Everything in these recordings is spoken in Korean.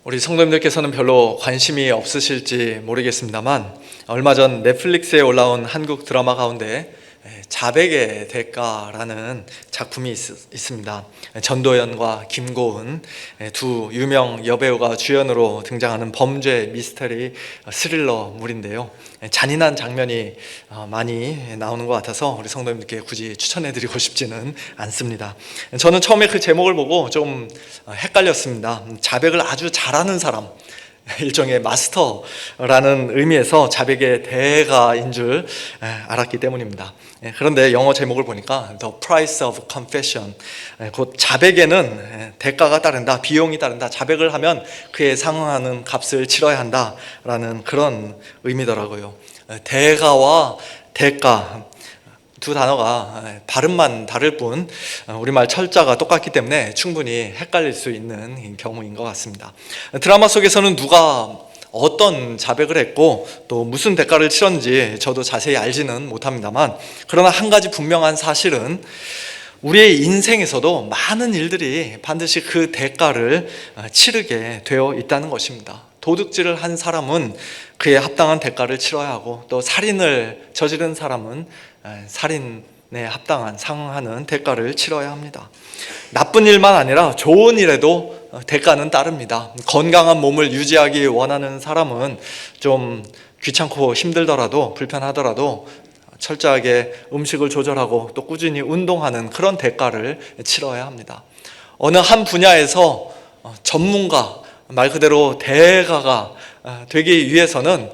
우리 성도님들께서는 별로 관심이 없으실지 모르겠습니다만 얼마 전 넷플릭스에 올라온 한국 드라마 가운데 자백의 대가라는 작품이 있습니다. 전도연과 김고은 두 유명 여배우가 주연으로 등장하는 범죄 미스터리 스릴러물인데요. 잔인한 장면이 많이 나오는 것 같아서 우리 성도님들께 굳이 추천해드리고 싶지는 않습니다. 저는 처음에 그 제목을 보고 좀 헷갈렸습니다. 자백을 아주 잘하는 사람, 일종의 마스터라는 의미에서 자백의 대가인 줄 알았기 때문입니다. 그런데 영어 제목을 보니까 The Price of Confession, 곧 자백에는 대가가 따른다, 비용이 따른다, 자백을 하면 그에 상응하는 값을 치러야 한다라는 그런 의미더라고요. 대가와 대가, 두 단어가 발음만 다를 뿐 우리말 철자가 똑같기 때문에 충분히 헷갈릴 수 있는 경우인 것 같습니다. 드라마 속에서는 누가 어떤 자백을 했고 또 무슨 대가를 치렀는지 저도 자세히 알지는 못합니다만, 그러나 한 가지 분명한 사실은 우리의 인생에서도 많은 일들이 반드시 그 대가를 치르게 되어 있다는 것입니다. 도둑질을 한 사람은 그에 합당한 대가를 치러야 하고, 또 살인을 저지른 사람은 살인에 합당한 상응하는 대가를 치러야 합니다. 나쁜 일만 아니라 좋은 일에도 대가는 따릅니다. 건강한 몸을 유지하기 원하는 사람은 좀 귀찮고 힘들더라도, 불편하더라도 철저하게 음식을 조절하고 또 꾸준히 운동하는 그런 대가를 치러야 합니다. 어느 한 분야에서 전문가, 말 그대로 대가가 되기 위해서는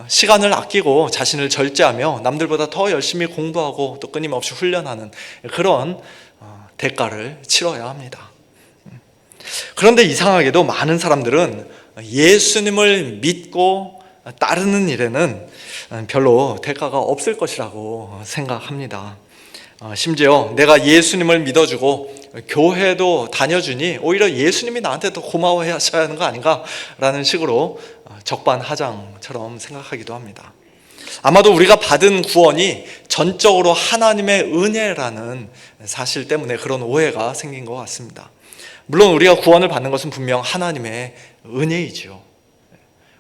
시간을 아끼고 자신을 절제하며 남들보다 더 열심히 공부하고 또 끊임없이 훈련하는 그런 대가를 치러야 합니다. 그런데 이상하게도 많은 사람들은 예수님을 믿고 따르는 일에는 별로 대가가 없을 것이라고 생각합니다. 심지어 내가 예수님을 믿어주고 교회도 다녀주니 오히려 예수님이 나한테 더 고마워해야 하는 거 아닌가 라는 식으로 적반하장처럼 생각하기도 합니다. 아마도 우리가 받은 구원이 전적으로 하나님의 은혜라는 사실 때문에 그런 오해가 생긴 것 같습니다. 물론 우리가 구원을 받는 것은 분명 하나님의 은혜이죠.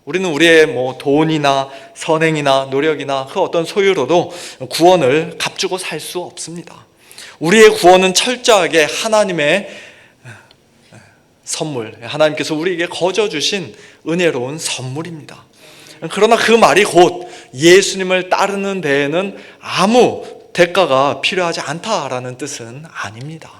우리는 우리의 돈이나 선행이나 노력이나 그 어떤 소유로도 구원을 값주고 살 수 없습니다. 우리의 구원은 철저하게 하나님의 선물, 하나님께서 우리에게 거저 주신 은혜로운 선물입니다. 그러나 그 말이 곧 예수님을 따르는 데에는 아무 대가가 필요하지 않다라는 뜻은 아닙니다.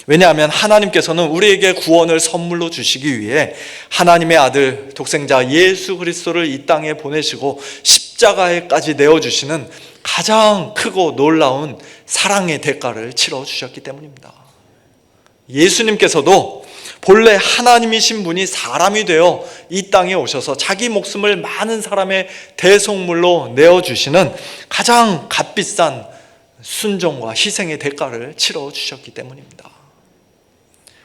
왜냐하면 하나님께서는 우리에게 구원을 선물로 주시기 위해 하나님의 아들 독생자 예수 그리스도를 이 땅에 보내시고 십자가에까지 내어주시는 가장 크고 놀라운 사랑의 대가를 치러주셨기 때문입니다. 예수님께서도 본래 하나님이신 분이 사람이 되어 이 땅에 오셔서 자기 목숨을 많은 사람의 대속물로 내어주시는 가장 값비싼 순종과 희생의 대가를 치러주셨기 때문입니다.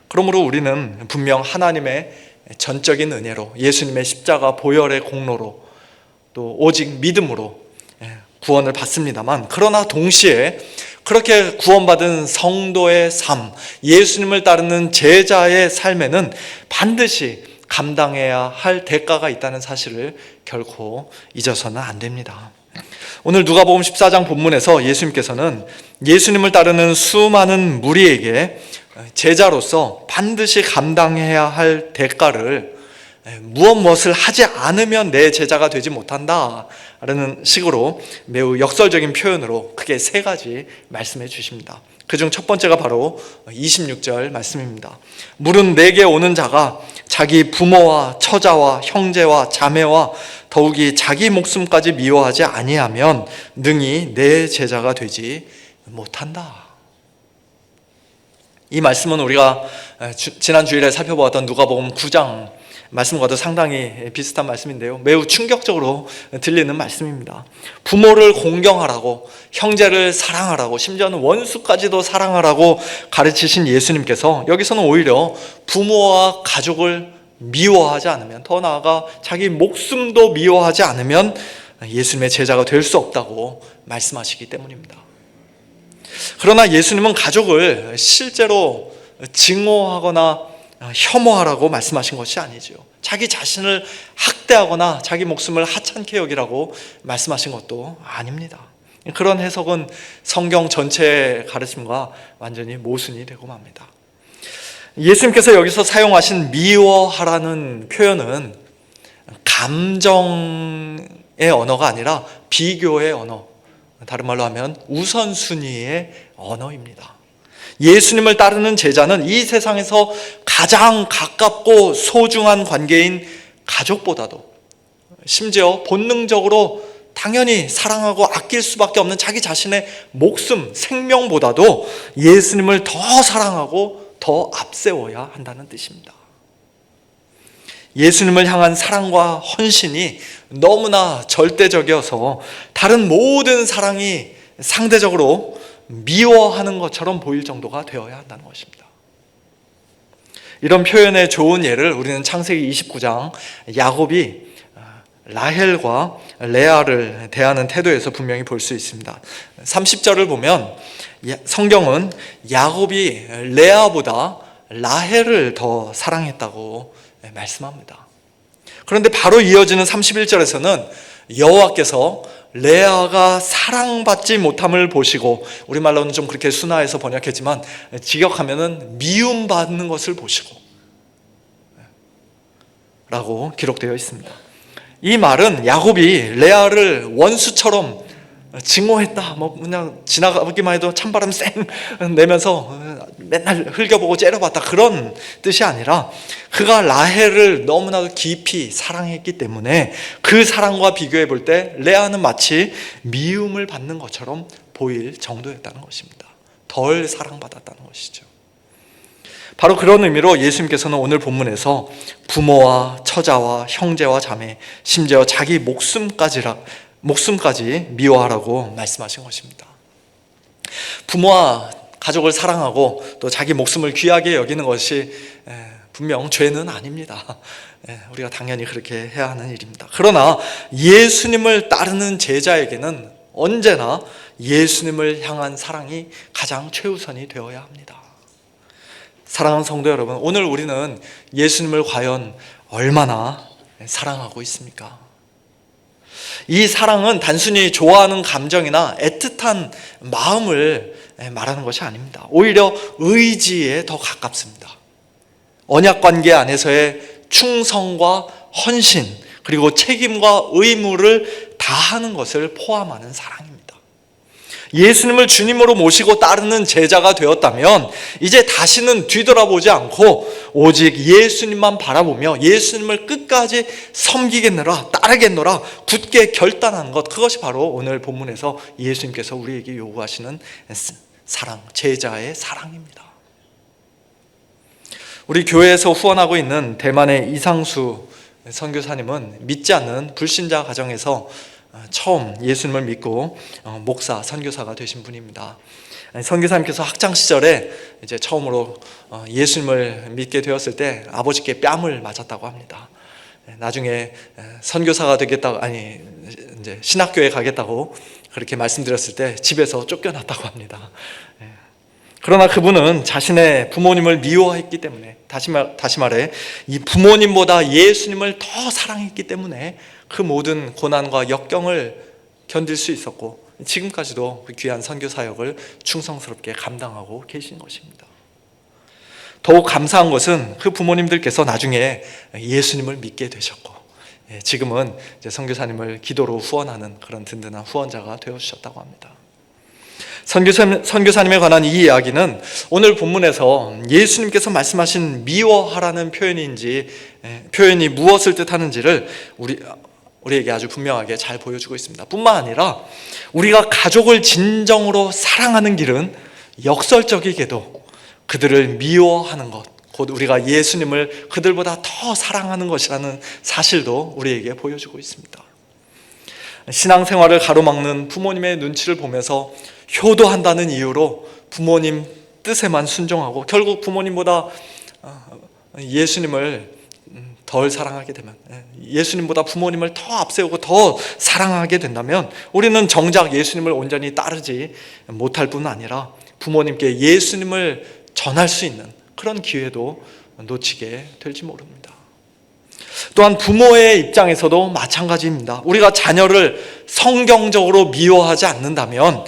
그러므로 우리는 분명 하나님의 전적인 은혜로, 예수님의 십자가 보혈의 공로로, 또 오직 믿음으로 구원을 받습니다만, 그러나 동시에 그렇게 구원받은 성도의 삶, 예수님을 따르는 제자의 삶에는 반드시 감당해야 할 대가가 있다는 사실을 결코 잊어서는 안 됩니다. 오늘 누가복음 14장 본문에서 예수님께서는 예수님을 따르는 수많은 무리에게 제자로서 반드시 감당해야 할 대가를 무엇을 하지 않으면 내 제자가 되지 못한다 라는 식으로 매우 역설적인 표현으로 크게 세 가지 말씀해 주십니다. 그중 첫 번째가 바로 26절 말씀입니다. 물은 내게 오는 자가 자기 부모와 처자와 형제와 자매와 더욱이 자기 목숨까지 미워하지 아니하면 능히 내 제자가 되지 못한다. 이 말씀은 우리가 지난 주일에 살펴보았던 누가복음 9장 말씀과도 상당히 비슷한 말씀인데요, 매우 충격적으로 들리는 말씀입니다. 부모를 공경하라고, 형제를 사랑하라고, 심지어는 원수까지도 사랑하라고 가르치신 예수님께서 여기서는 오히려 부모와 가족을 미워하지 않으면, 더 나아가 자기 목숨도 미워하지 않으면 예수님의 제자가 될 수 없다고 말씀하시기 때문입니다. 그러나 예수님은 가족을 실제로 증오하거나 혐오하라고 말씀하신 것이 아니죠. 자기 자신을 학대하거나 자기 목숨을 하찮게 여기라고 말씀하신 것도 아닙니다. 그런 해석은 성경 전체의 가르침과 완전히 모순이 되고 맙니다. 예수님께서 여기서 사용하신 미워하라는 표현은 감정의 언어가 아니라 비교의 언어, 다른 말로 하면 우선순위의 언어입니다. 예수님을 따르는 제자는 이 세상에서 가장 가깝고 소중한 관계인 가족보다도, 심지어 본능적으로 당연히 사랑하고 아낄 수밖에 없는 자기 자신의 목숨, 생명보다도 예수님을 더 사랑하고 더 앞세워야 한다는 뜻입니다. 예수님을 향한 사랑과 헌신이 너무나 절대적이어서 다른 모든 사랑이 상대적으로 미워하는 것처럼 보일 정도가 되어야 한다는 것입니다. 이런 표현의 좋은 예를 우리는 창세기 29장 야곱이 라헬과 레아를 대하는 태도에서 분명히 볼 수 있습니다. 30절을 보면 성경은 야곱이 레아보다 라헬을 더 사랑했다고 말씀합니다. 그런데 바로 이어지는 31절에서는 여호와께서 레아가 사랑받지 못함을 보시고, 우리말로는 좀 그렇게 순화해서 번역했지만 직역하면은 미움받는 것을 보시고 라고 기록되어 있습니다. 이 말은 야곱이 레아를 원수처럼 증오했다, 그냥 지나가기만 해도 찬바람 쌩 내면서 맨날 흘겨보고 째려봤다, 그런 뜻이 아니라 그가 라헬을 너무나도 깊이 사랑했기 때문에 그 사랑과 비교해 볼 때 레아는 마치 미움을 받는 것처럼 보일 정도였다는 것입니다. 덜 사랑받았다는 것이죠. 바로 그런 의미로 예수님께서는 오늘 본문에서 부모와 처자와 형제와 자매, 심지어 자기 목숨까지 미워하라고 말씀하신 것입니다. 부모와 가족을 사랑하고 또 자기 목숨을 귀하게 여기는 것이 분명 죄는 아닙니다. 우리가 당연히 그렇게 해야 하는 일입니다. 그러나 예수님을 따르는 제자에게는 언제나 예수님을 향한 사랑이 가장 최우선이 되어야 합니다. 사랑하는 성도 여러분, 오늘 우리는 예수님을 과연 얼마나 사랑하고 있습니까? 이 사랑은 단순히 좋아하는 감정이나 애틋한 마음을 말하는 것이 아닙니다. 오히려 의지에 더 가깝습니다. 언약 관계 안에서의 충성과 헌신, 그리고 책임과 의무를 다하는 것을 포함하는 사랑입니다. 예수님을 주님으로 모시고 따르는 제자가 되었다면 이제 다시는 뒤돌아보지 않고 오직 예수님만 바라보며 예수님을 끝까지 섬기겠노라, 따르겠노라 굳게 결단하는 것, 그것이 바로 오늘 본문에서 예수님께서 우리에게 요구하시는 사랑, 제자의 사랑입니다. 우리 교회에서 후원하고 있는 대만의 이상수 선교사님은 믿지 않는 불신자 가정에서 처음 예수님을 믿고 목사, 선교사가 되신 분입니다. 선교사님께서 학창 시절에 이제 처음으로 예수님을 믿게 되었을 때 아버지께 뺨을 맞았다고 합니다. 나중에 선교사가 되겠다고, 이제 신학교에 가겠다고 그렇게 말씀드렸을 때 집에서 쫓겨났다고 합니다. 그러나 그분은 자신의 부모님을 미워했기 때문에, 다시 말해 이 부모님보다 예수님을 더 사랑했기 때문에 그 모든 고난과 역경을 견딜 수 있었고 지금까지도 그 귀한 선교 사역을 충성스럽게 감당하고 계신 것입니다. 더욱 감사한 것은 그 부모님들께서 나중에 예수님을 믿게 되셨고 지금은 이제 선교사님을 기도로 후원하는 그런 든든한 후원자가 되어주셨다고 합니다. 선교사님에 관한 이 이야기는 오늘 본문에서 예수님께서 말씀하신 미워하라는 표현이 무엇을 뜻하는지를 우리에게 아주 분명하게 잘 보여주고 있습니다. 뿐만 아니라 우리가 가족을 진정으로 사랑하는 길은 역설적이게도 그들을 미워하는 것, 곧 우리가 예수님을 그들보다 더 사랑하는 것이라는 사실도 우리에게 보여주고 있습니다. 신앙생활을 가로막는 부모님의 눈치를 보면서 효도한다는 이유로 부모님 뜻에만 순종하고 결국 부모님보다 예수님을 덜 사랑하게 되면, 예수님보다 부모님을 더 앞세우고 더 사랑하게 된다면 우리는 정작 예수님을 온전히 따르지 못할 뿐 아니라 부모님께 예수님을 전할 수 있는 그런 기회도 놓치게 될지 모릅니다. 또한 부모의 입장에서도 마찬가지입니다. 우리가 자녀를 성경적으로 미워하지 않는다면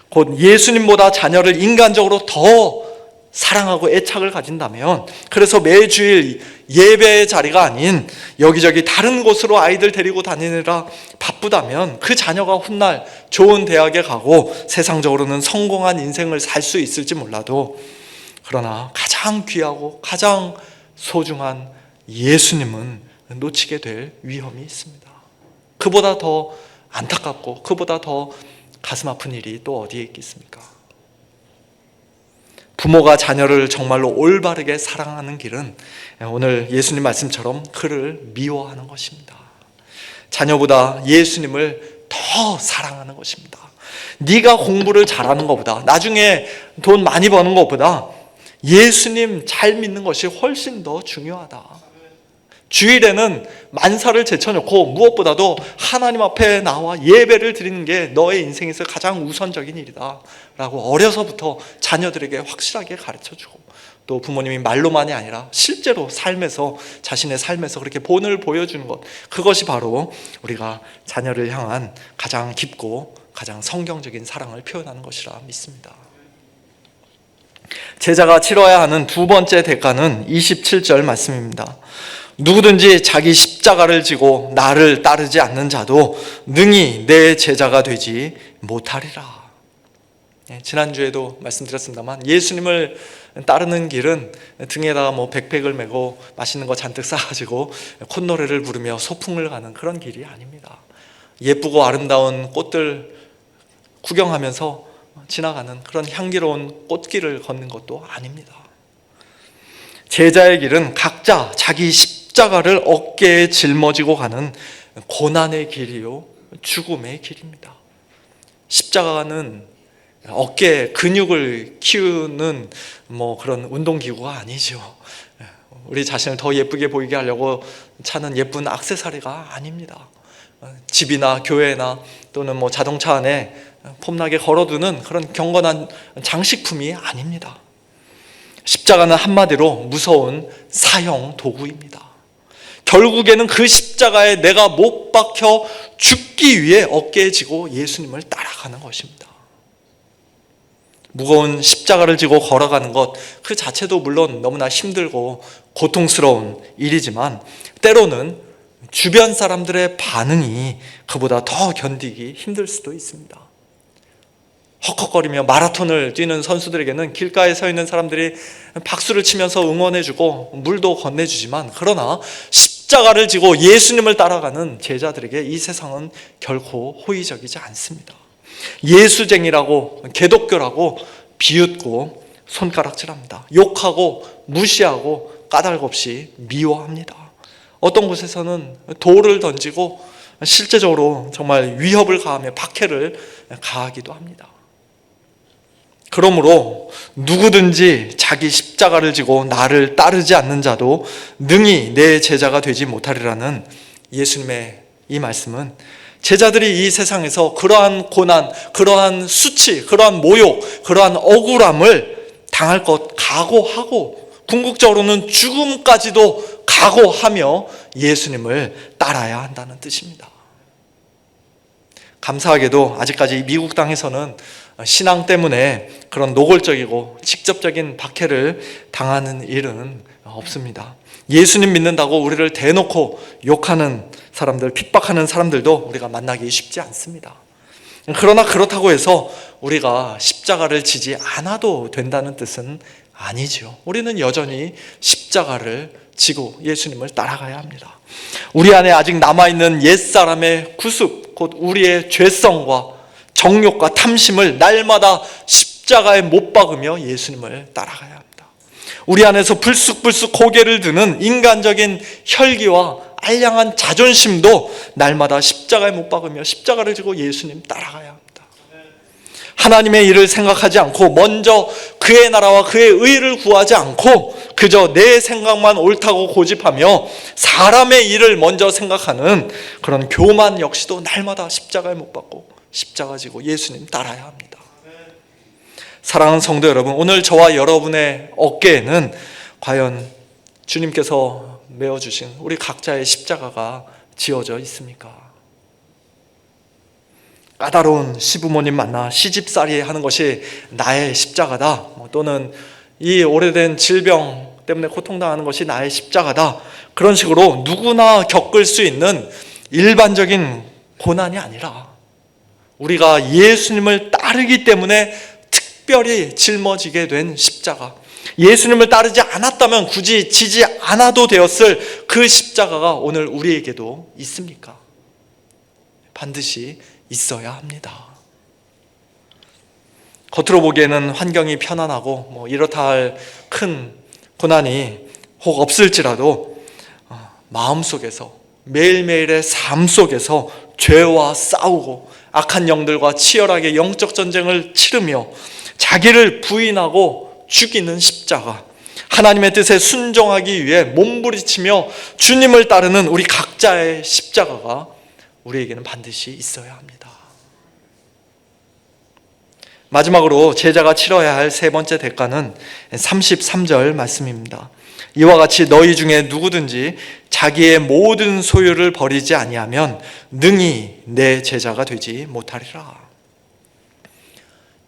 곧 예수님보다 자녀를 인간적으로 더 사랑하고 애착을 가진다면, 그래서 매주일 예배의 자리가 아닌 여기저기 다른 곳으로 아이들 데리고 다니느라 바쁘다면 그 자녀가 훗날 좋은 대학에 가고 세상적으로는 성공한 인생을 살 수 있을지 몰라도, 그러나 가장 귀하고 가장 소중한 예수님은 놓치게 될 위험이 있습니다. 그보다 더 안타깝고 그보다 더 가슴 아픈 일이 또 어디에 있겠습니까? 부모가 자녀를 정말로 올바르게 사랑하는 길은 오늘 예수님 말씀처럼 그를 미워하는 것입니다. 자녀보다 예수님을 더 사랑하는 것입니다. 네가 공부를 잘하는 것보다, 나중에 돈 많이 버는 것보다 예수님 잘 믿는 것이 훨씬 더 중요하다. 주일에는 만사를 제쳐놓고 무엇보다도 하나님 앞에 나와 예배를 드리는 게 너의 인생에서 가장 우선적인 일이다 라고 어려서부터 자녀들에게 확실하게 가르쳐주고, 또 부모님이 말로만이 아니라 실제로 삶에서, 자신의 삶에서 그렇게 본을 보여주는 것, 그것이 바로 우리가 자녀를 향한 가장 깊고 가장 성경적인 사랑을 표현하는 것이라 믿습니다. 제자가 치러야 하는 두 번째 대가는 27절 말씀입니다. 누구든지 자기 십자가를 지고 나를 따르지 않는 자도 능히 내 제자가 되지 못하리라. 지난주에도 말씀드렸습니다만, 예수님을 따르는 길은 등에다가 백팩을 메고 맛있는 거 잔뜩 싸가지고 콧노래를 부르며 소풍을 가는 그런 길이 아닙니다. 예쁘고 아름다운 꽃들 구경하면서 지나가는 그런 향기로운 꽃길을 걷는 것도 아닙니다. 제자의 길은 각자 자기 십자가를 어깨에 짊어지고 가는 고난의 길이요, 죽음의 길입니다. 십자가는 어깨 근육을 키우는 그런 운동기구가 아니죠. 우리 자신을 더 예쁘게 보이게 하려고 차는 예쁜 액세서리가 아닙니다. 집이나 교회나 또는 자동차 안에 폼나게 걸어두는 그런 경건한 장식품이 아닙니다. 십자가는 한마디로 무서운 사형 도구입니다. 결국에는 그 십자가에 내가 못 박혀 죽기 위해 어깨에 지고 예수님을 따라가는 것입니다. 무거운 십자가를 지고 걸어가는 것 그 자체도 물론 너무나 힘들고 고통스러운 일이지만, 때로는 주변 사람들의 반응이 그보다 더 견디기 힘들 수도 있습니다. 헉헉거리며 마라톤을 뛰는 선수들에게는 길가에 서 있는 사람들이 박수를 치면서 응원해주고 물도 건네주지만, 그러나 십자가를 지고 예수님을 따라가는 제자들에게 이 세상은 결코 호의적이지 않습니다. 예수쟁이라고, 개독교라고 비웃고 손가락질합니다. 욕하고 무시하고 까닭없이 미워합니다. 어떤 곳에서는 돌을 던지고 실제적으로 정말 위협을 가하며 박해를 가하기도 합니다. 그러므로 누구든지 자기 십자가를 지고 나를 따르지 않는 자도 능히 내 제자가 되지 못하리라는 예수님의 이 말씀은, 제자들이 이 세상에서 그러한 고난, 그러한 수치, 그러한 모욕, 그러한 억울함을 당할 것 각오하고, 궁극적으로는 죽음까지도 각오하며 예수님을 따라야 한다는 뜻입니다. 감사하게도 아직까지 미국 땅에서는 신앙 때문에 그런 노골적이고 직접적인 박해를 당하는 일은 없습니다. 예수님 믿는다고 우리를 대놓고 욕하는 사람들, 핍박하는 사람들도 우리가 만나기 쉽지 않습니다. 그러나 그렇다고 해서 우리가 십자가를 지지 않아도 된다는 뜻은 아니죠. 우리는 여전히 십자가를 지고 예수님을 따라가야 합니다. 우리 안에 아직 남아있는 옛사람의 구습, 곧 우리의 죄성과 정욕과 탐심을 날마다 십자가에 못 박으며 예수님을 따라가야 합니다. 우리 안에서 불쑥불쑥 고개를 드는 인간적인 혈기와 알량한 자존심도 날마다 십자가에 못 박으며 십자가를 지고 예수님 따라가야 합니다. 하나님의 일을 생각하지 않고 먼저 그의 나라와 그의 의를 구하지 않고 그저 내 생각만 옳다고 고집하며 사람의 일을 먼저 생각하는 그런 교만 역시도 날마다 십자가에 못 박고 십자가 지고 예수님 따라야 합니다. 사랑하는 성도 여러분, 오늘 저와 여러분의 어깨에는 과연 주님께서 메어주신 우리 각자의 십자가가 지어져 있습니까? 까다로운 시부모님 만나 시집살이 하는 것이 나의 십자가다, 또는 이 오래된 질병 때문에 고통당하는 것이 나의 십자가다, 그런 식으로 누구나 겪을 수 있는 일반적인 고난이 아니라 우리가 예수님을 따르기 때문에 특별히 짊어지게 된 십자가, 예수님을 따르지 않았다면 굳이 지지 않아도 되었을 그 십자가가 오늘 우리에게도 있습니까? 반드시 있어야 합니다. 겉으로 보기에는 환경이 편안하고 이렇다 할 큰 고난이 혹 없을지라도 마음속에서, 매일매일의 삶 속에서 죄와 싸우고 악한 영들과 치열하게 영적 전쟁을 치르며 자기를 부인하고 죽이는 십자가, 하나님의 뜻에 순종하기 위해 몸부리치며 주님을 따르는 우리 각자의 십자가가 우리에게는 반드시 있어야 합니다. 마지막으로 제자가 치러야 할 세 번째 대가는 33절 말씀입니다. 이와 같이 너희 중에 누구든지 자기의 모든 소유를 버리지 아니하면 능히 내 제자가 되지 못하리라.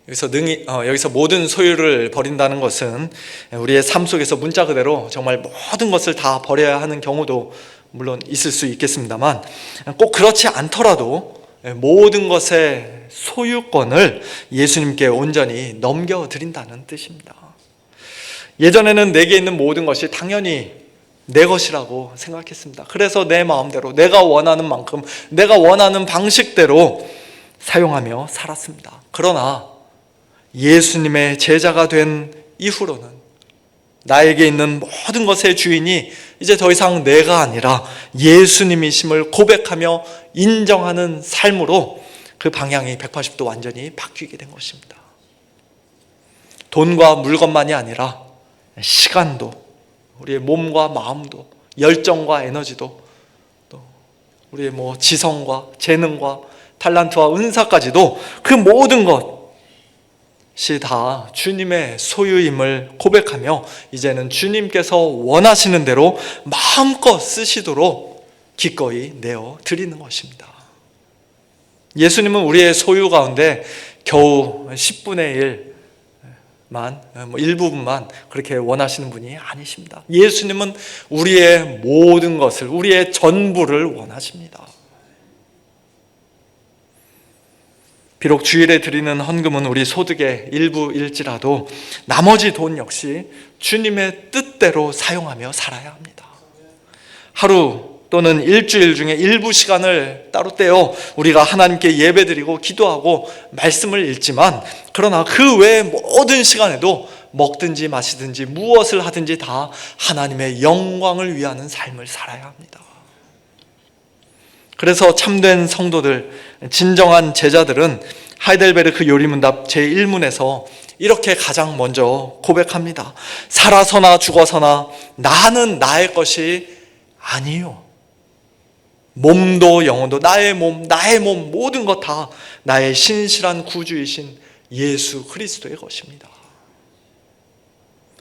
여기서 모든 소유를 버린다는 것은 우리의 삶 속에서 문자 그대로 정말 모든 것을 다 버려야 하는 경우도 물론 있을 수 있겠습니다만, 꼭 그렇지 않더라도 모든 것의 소유권을 예수님께 온전히 넘겨드린다는 뜻입니다. 예전에는 내게 있는 모든 것이 당연히 내 것이라고 생각했습니다. 그래서 내 마음대로, 내가 원하는 만큼, 내가 원하는 방식대로 사용하며 살았습니다. 그러나 예수님의 제자가 된 이후로는 나에게 있는 모든 것의 주인이 이제 더 이상 내가 아니라 예수님이심을 고백하며 인정하는 삶으로 그 방향이 180도 완전히 바뀌게 된 것입니다. 돈과 물건만이 아니라 시간도, 우리의 몸과 마음도, 열정과 에너지도, 또 우리의 지성과 재능과 탤런트와 은사까지도, 그 모든 것이 다 주님의 소유임을 고백하며 이제는 주님께서 원하시는 대로 마음껏 쓰시도록 기꺼이 내어 드리는 것입니다. 예수님은 우리의 소유 가운데 겨우 10분의 1만, 일부분만 그렇게 원하시는 분이 아니십니다. 예수님은 우리의 모든 것을, 우리의 전부를 원하십니다. 비록 주일에 드리는 헌금은 우리 소득의 일부일지라도 나머지 돈 역시 주님의 뜻대로 사용하며 살아야 합니다. 하루 또는 일주일 중에 일부 시간을 따로 떼어 우리가 하나님께 예배드리고 기도하고 말씀을 읽지만, 그러나 그 외의 모든 시간에도 먹든지 마시든지 무엇을 하든지 다 하나님의 영광을 위하는 삶을 살아야 합니다. 그래서 참된 성도들, 진정한 제자들은 하이델베르크 요리문답 제1문에서 이렇게 가장 먼저 고백합니다. 살아서나 죽어서나 나는 나의 것이 아니요. 몸도 영혼도, 나의 몸 모든 것 다 나의 신실한 구주이신 예수 그리스도의 것입니다.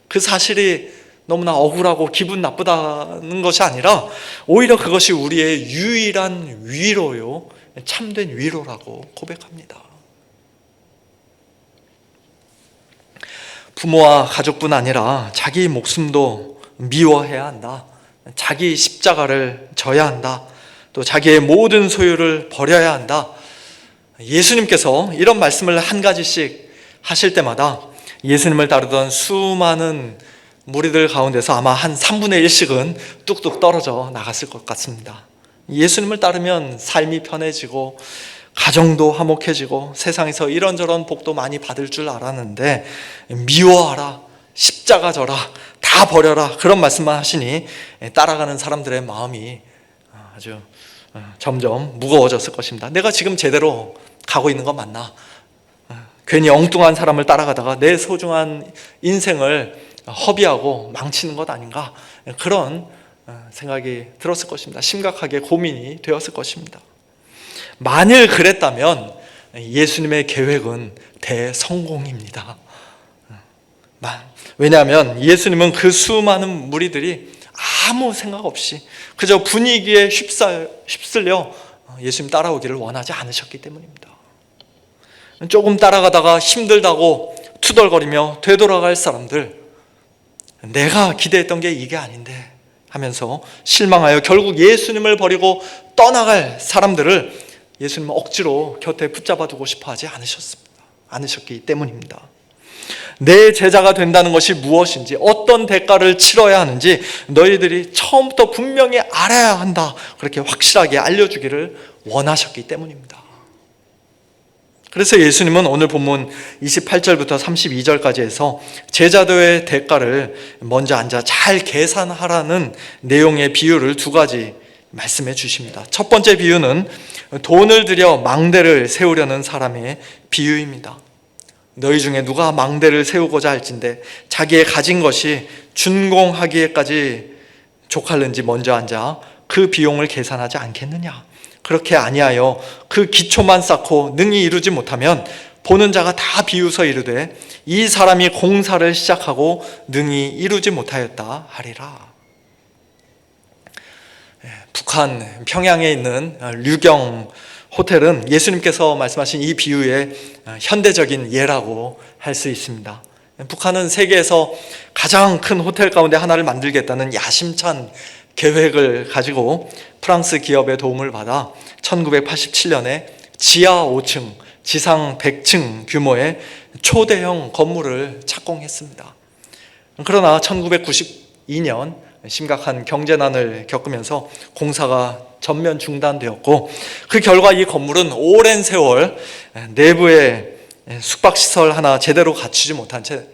그 사실이 너무나 억울하고 기분 나쁘다는 것이 아니라 오히려 그것이 우리의 유일한 위로요, 참된 위로라고 고백합니다. 부모와 가족뿐 아니라 자기 목숨도 미워해야 한다. 자기 십자가를 져야 한다. 또 자기의 모든 소유를 버려야 한다. 예수님께서 이런 말씀을 한 가지씩 하실 때마다 예수님을 따르던 수많은 무리들 가운데서 아마 한 3분의 1씩은 뚝뚝 떨어져 나갔을 것 같습니다. 예수님을 따르면 삶이 편해지고 가정도 화목해지고 세상에서 이런저런 복도 많이 받을 줄 알았는데, 미워하라, 십자가 져라, 다 버려라, 그런 말씀만 하시니 따라가는 사람들의 마음이 아주 점점 무거워졌을 것입니다. 내가 지금 제대로 가고 있는 거 맞나? 괜히 엉뚱한 사람을 따라가다가 내 소중한 인생을 허비하고 망치는 것 아닌가? 그런 생각이 들었을 것입니다. 심각하게 고민이 되었을 것입니다. 만일 그랬다면 예수님의 계획은 대성공입니다. 왜냐하면 예수님은 그 수많은 무리들이 아무 생각 없이 그저 분위기에 휩쓸려 예수님 따라오기를 원하지 않으셨기 때문입니다. 조금 따라가다가 힘들다고 투덜거리며 되돌아갈 사람들, 내가 기대했던 게 이게 아닌데 하면서 실망하여 결국 예수님을 버리고 떠나갈 사람들을 예수님은 억지로 곁에 붙잡아두고 싶어 하지 않으셨기 때문입니다. 내 제자가 된다는 것이 무엇인지, 어떤 대가를 치러야 하는지 너희들이 처음부터 분명히 알아야 한다, 그렇게 확실하게 알려주기를 원하셨기 때문입니다. 그래서 예수님은 오늘 본문 28절부터 32절까지 해서 제자도의 대가를 먼저 앉아 잘 계산하라는 내용의 비유를 두 가지 말씀해 주십니다. 첫 번째 비유는 돈을 들여 망대를 세우려는 사람의 비유입니다. 너희 중에 누가 망대를 세우고자 할진대 자기의 가진 것이 준공하기에까지 족할는지 먼저 앉아 그 비용을 계산하지 않겠느냐. 그렇게 아니하여 그 기초만 쌓고 능히 이루지 못하면 보는 자가 다 비웃어 이르되 이 사람이 공사를 시작하고 능히 이루지 못하였다 하리라. 북한 평양에 있는 류경 호텔은 예수님께서 말씀하신 이 비유의 현대적인 예라고 할 수 있습니다. 북한은 세계에서 가장 큰 호텔 가운데 하나를 만들겠다는 야심찬 계획을 가지고 프랑스 기업의 도움을 받아 1987년에 지하 5층, 지상 100층 규모의 초대형 건물을 착공했습니다. 그러나 1992년 심각한 경제난을 겪으면서 공사가 전면 중단되었고, 그 결과 이 건물은 오랜 세월 내부에 숙박시설 하나 제대로 갖추지 못한 채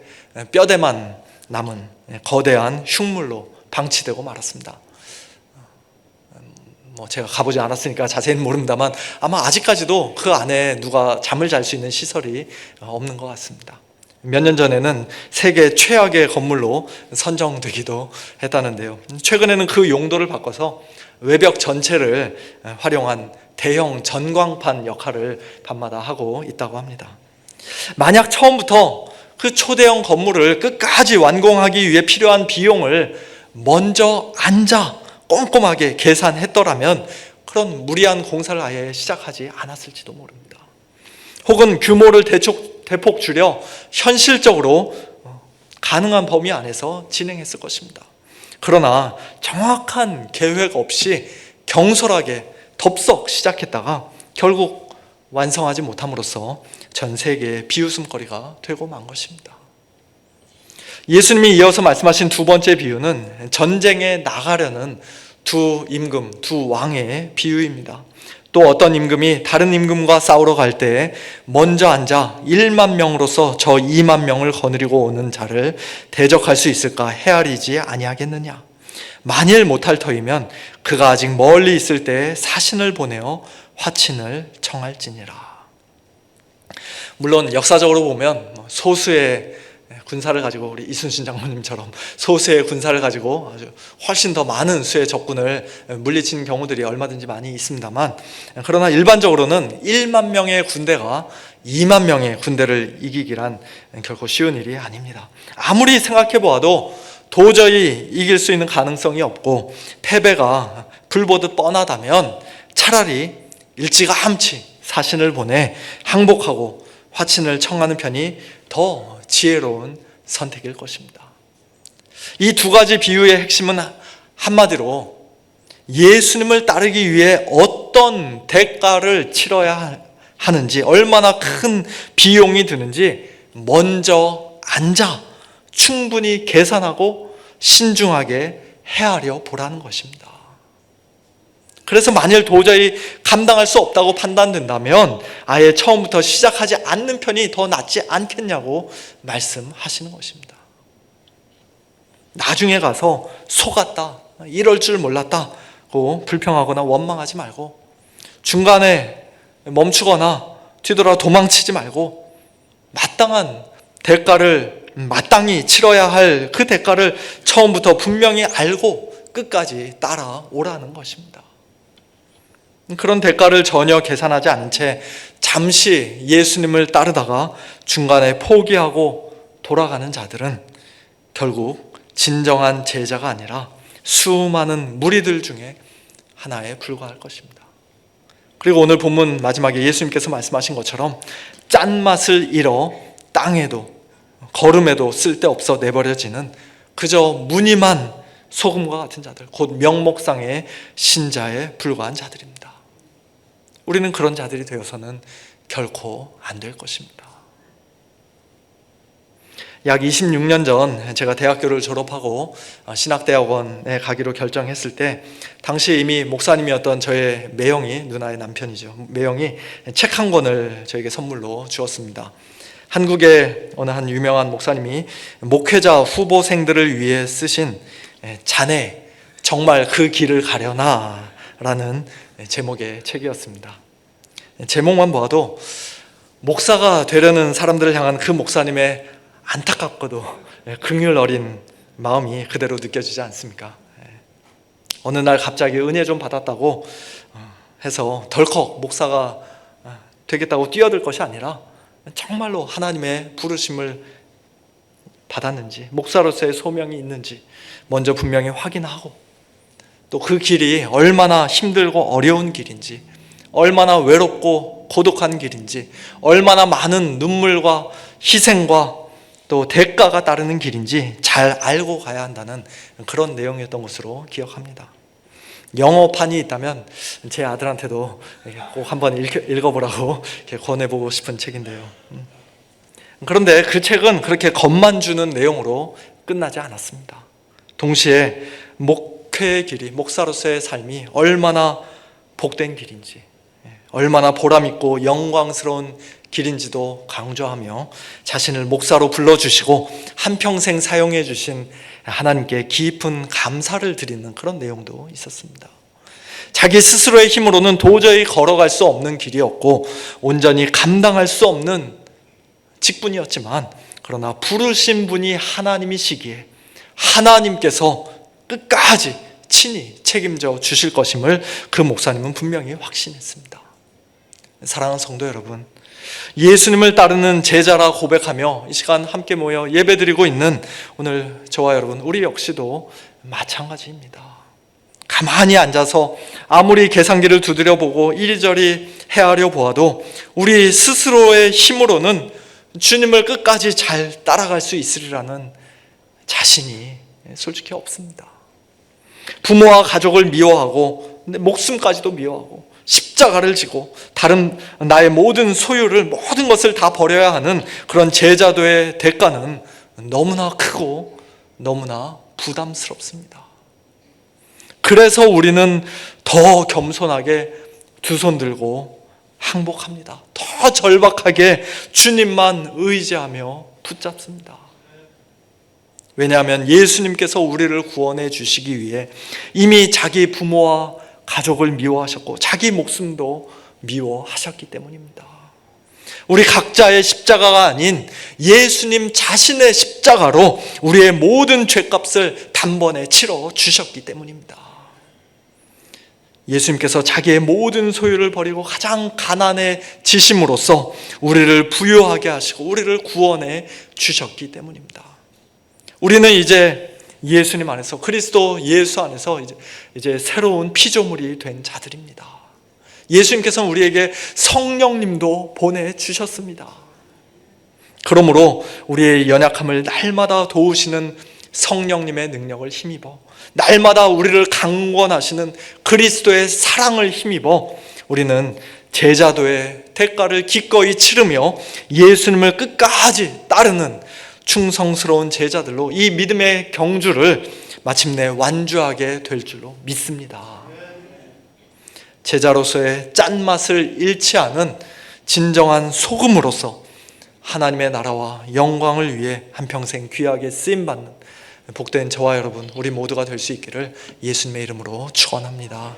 뼈대만 남은 거대한 흉물로 방치되고 말았습니다. 제가 가보지 않았으니까 자세히는 모릅니다만 아마 아직까지도 그 안에 누가 잠을 잘 수 있는 시설이 없는 것 같습니다. 몇 년 전에는 세계 최악의 건물로 선정되기도 했다는데요. 최근에는 그 용도를 바꿔서 외벽 전체를 활용한 대형 전광판 역할을 밤마다 하고 있다고 합니다. 만약 처음부터 그 초대형 건물을 끝까지 완공하기 위해 필요한 비용을 먼저 앉아 꼼꼼하게 계산했더라면 그런 무리한 공사를 아예 시작하지 않았을지도 모릅니다. 혹은 규모를 대폭 줄여 현실적으로 가능한 범위 안에서 진행했을 것입니다. 그러나 정확한 계획 없이 경솔하게 덥석 시작했다가 결국 완성하지 못함으로써 전 세계의 비웃음거리가 되고 만 것입니다. 예수님이 이어서 말씀하신 두 번째 비유는 전쟁에 나가려는 두 임금, 두 왕의 비유입니다. 또 어떤 임금이 다른 임금과 싸우러 갈 때 먼저 앉아 1만 명으로서 저 2만 명을 거느리고 오는 자를 대적할 수 있을까 헤아리지 아니하겠느냐. 만일 못할 터이면 그가 아직 멀리 있을 때 사신을 보내어 화친을 청할지니라. 물론 역사적으로 보면 소수의 군사를 가지고 우리 이순신 장모님처럼 소수의 군사를 가지고 아주 훨씬 더 많은 수의 적군을 물리친 경우들이 얼마든지 많이 있습니다만, 그러나 일반적으로는 1만 명의 군대가 2만 명의 군대를 이기기란 결코 쉬운 일이 아닙니다. 아무리 생각해 보아도 도저히 이길 수 있는 가능성이 없고 패배가 불보듯 뻔하다면 차라리 일찌감치 사신을 보내 항복하고 화친을 청하는 편이 더 지혜로운 선택일 것입니다. 이 두 가지 비유의 핵심은 한마디로 예수님을 따르기 위해 어떤 대가를 치러야 하는지, 얼마나 큰 비용이 드는지 먼저 앉아 충분히 계산하고 신중하게 헤아려 보라는 것입니다. 그래서 만일 도저히 감당할 수 없다고 판단된다면 아예 처음부터 시작하지 않는 편이 더 낫지 않겠냐고 말씀하시는 것입니다. 나중에 가서 속았다, 이럴 줄 몰랐다고 불평하거나 원망하지 말고, 중간에 멈추거나 뒤돌아 도망치지 말고 마땅한 대가를 마땅히 치러야 할 그 대가를 처음부터 분명히 알고 끝까지 따라오라는 것입니다. 그런 대가를 전혀 계산하지 않은 채 잠시 예수님을 따르다가 중간에 포기하고 돌아가는 자들은 결국 진정한 제자가 아니라 수많은 무리들 중에 하나에 불과할 것입니다. 그리고 오늘 본문 마지막에 예수님께서 말씀하신 것처럼 짠맛을 잃어 땅에도 걸음에도 쓸데없어 내버려지는 그저 무늬만 소금과 같은 자들, 곧 명목상의 신자에 불과한 자들입니다. 우리는 그런 자들이 되어서는 결코 안 될 것입니다. 약 26년 전 제가 대학교를 졸업하고 신학대학원에 가기로 결정했을 때 당시 이미 목사님이었던 저의 매형이, 누나의 남편이죠, 매형이 책 한 권을 저에게 선물로 주었습니다. 한국의 어느 한 유명한 목사님이 목회자 후보생들을 위해 쓰신 자네 정말 그 길을 가려나 라는 제목의 책이었습니다. 제목만 보아도 목사가 되려는 사람들을 향한 그 목사님의 안타깝고도 긍휼 어린 마음이 그대로 느껴지지 않습니까? 어느 날 갑자기 은혜 좀 받았다고 해서 덜컥 목사가 되겠다고 뛰어들 것이 아니라 정말로 하나님의 부르심을 받았는지, 목사로서의 소명이 있는지 먼저 분명히 확인하고, 또 그 길이 얼마나 힘들고 어려운 길인지, 얼마나 외롭고 고독한 길인지, 얼마나 많은 눈물과 희생과 또 대가가 따르는 길인지 잘 알고 가야 한다는 그런 내용이었던 것으로 기억합니다. 영어판이 있다면 제 아들한테도 꼭 한번 읽어보라고 권해보고 싶은 책인데요. 그런데 그 책은 그렇게 겁만 주는 내용으로 끝나지 않았습니다. 동시에 목회의 길이, 목사로서의 삶이 얼마나 복된 길인지, 얼마나 보람있고 영광스러운 길인지도 강조하며 자신을 목사로 불러주시고 한평생 사용해 주신 하나님께 깊은 감사를 드리는 그런 내용도 있었습니다. 자기 스스로의 힘으로는 도저히 걸어갈 수 없는 길이었고 온전히 감당할 수 없는 직분이었지만, 그러나 부르신 분이 하나님이시기에 하나님께서 끝까지 친히 책임져 주실 것임을 그 목사님은 분명히 확신했습니다. 사랑하는 성도 여러분, 예수님을 따르는 제자라 고백하며 이 시간 함께 모여 예배드리고 있는 오늘 저와 여러분, 우리 역시도 마찬가지입니다. 가만히 앉아서 아무리 계산기를 두드려보고 이리저리 헤아려 보아도 우리 스스로의 힘으로는 주님을 끝까지 잘 따라갈 수 있으리라는 자신이 솔직히 없습니다. 부모와 가족을 미워하고 목숨까지도 미워하고 십자가를 지고 다른 나의 모든 소유를, 모든 것을 다 버려야 하는 그런 제자도의 대가는 너무나 크고 너무나 부담스럽습니다. 그래서 우리는 더 겸손하게 두 손 들고 항복합니다. 더 절박하게 주님만 의지하며 붙잡습니다. 왜냐하면 예수님께서 우리를 구원해 주시기 위해 이미 자기 부모와 가족을 미워하셨고 자기 목숨도 미워하셨기 때문입니다. 우리 각자의 십자가가 아닌 예수님 자신의 십자가로 우리의 모든 죄값을 단번에 치러 주셨기 때문입니다. 예수님께서 자기의 모든 소유를 버리고 가장 가난해지심으로써 우리를 부유하게 하시고 우리를 구원해 주셨기 때문입니다. 우리는 이제 예수님 안에서, 그리스도 예수 안에서 이제 새로운 피조물이 된 자들입니다. 예수님께서는 우리에게 성령님도 보내주셨습니다. 그러므로 우리의 연약함을 날마다 도우시는 성령님의 능력을 힘입어, 날마다 우리를 강권하시는 그리스도의 사랑을 힘입어 우리는 제자도의 대가를 기꺼이 치르며 예수님을 끝까지 따르는 충성스러운 제자들로 이 믿음의 경주를 마침내 완주하게 될 줄로 믿습니다. 제자로서의 짠맛을 잃지 않은 진정한 소금으로서 하나님의 나라와 영광을 위해 한평생 귀하게 쓰임받는 복된 저와 여러분, 우리 모두가 될 수 있기를 예수님의 이름으로 축원합니다.